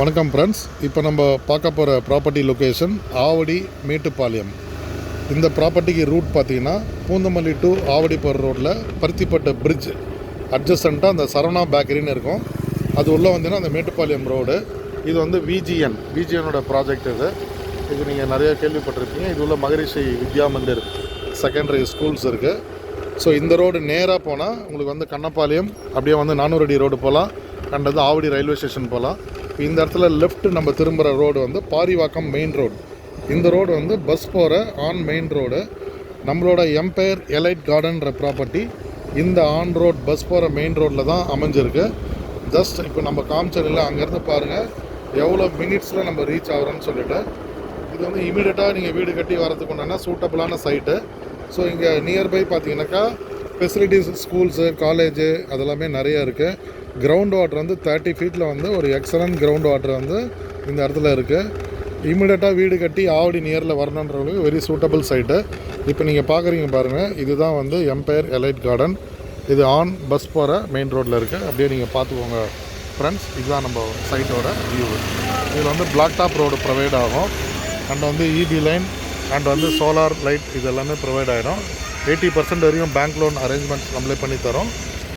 வணக்கம் ஃப்ரெண்ட்ஸ். இப்போ நம்ம பார்க்க போகிற ப்ராப்பர்ட்டி லொக்கேஷன் ஆவடி மேட்டுப்பாளையம். இந்த ப்ராப்பர்ட்டிக்கு ரூட் பார்த்திங்கன்னா பூந்தமல்லி டு ஆவடி போகிற ரோட்டில் பருத்திப்பட்டு பிரிட்ஜ் அட்ஜஸ்டண்ட்டாக அந்த சரவணா பேக்கரின்னு இருக்கும். அது உள்ளே வந்தீங்கன்னா அந்த மேட்டுப்பாளையம் ரோடு. இது வந்து விஜிஎனோட ப்ராஜெக்ட். இது நீங்கள் நிறைய கேள்விப்பட்டிருப்பீங்க. இது உள்ள மகரிஷி வித்யா மந்திர் செகண்டரி ஸ்கூல்ஸ் இருக்குது. ஸோ இந்த ரோடு நேராக போனால் உங்களுக்கு வந்து கண்ணப்பாளையம், அப்படியே வந்து 400 அடி ரோடு போகலாம். கண்டது ஆவடி ரயில்வே ஸ்டேஷன் போகலாம். இந்த இடத்துல லெஃப்ட் நம்ம திரும்புகிற ரோடு வந்து பாரிவாக்கம் மெயின் ரோடு. இந்த ரோடு வந்து பஸ் போகிற மெயின் ரோடு. நம்மளோட எம்பையர் எலைட் கார்டன்ற ப்ராப்பர்ட்டி இந்த ரோட் பஸ் போகிற மெயின் ரோட்டில் தான் அமைஞ்சிருக்கு. ஜஸ்ட் இப்போ நம்ம காமிச்சதில்லை, அங்கேருந்து பாருங்கள் எவ்வளோ மினிட்ஸில் நம்ம ரீச் ஆகிறோன்னு சொல்லிட்டு. இது வந்து இமீடியட்டாக நீங்கள் வீடு கட்டி வரதுக்கு உண்டான சூட்டபுளான சைட்டு. ஸோ இங்கே நியர்பை பார்த்தீங்கன்னாக்கா ஃபெசிலிட்டிஸ், ஸ்கூல்ஸு, காலேஜு அதெல்லாமே நிறைய இருக்குது. கிரவுண்ட் வாட்டர் வந்து 30 ஃபீட்டில் வந்து ஒரு எக்ஸலண்ட் கிரவுண்ட் வாட்டர் வந்து இந்த இடத்துல இருக்குது. இமீடியட்டாக வீடு கட்டி ஆவடி நியரில் வரணுன்றவங்களுக்கு வெரி சூட்டபிள் சைட்டு. இப்போ நீங்கள் பார்க்குறீங்க பாருங்கள், இதுதான் வந்து எம்பையர் எலைட் கார்டன். இது பஸ் போகிற மெயின் ரோட்டில் இருக்குது. அப்படியே நீங்கள் பார்த்துக்கோங்க ஃப்ரெண்ட்ஸ். இதுதான் நம்ம சைட்டோட வியூ. இதில் வந்து பிளாக் டாப் ரோடு ப்ரொவைட் ஆகும். அண்ட் வந்து இபி லைன் அண்ட் வந்து சோலார் லைட் இது எல்லாமே ப்ரொவைட் ஆகிடும். 80% வரையும் பேங்க் லோன் அரேஞ்ச்மெண்ட்ஸ் நம்மளே பண்ணி தரோம்.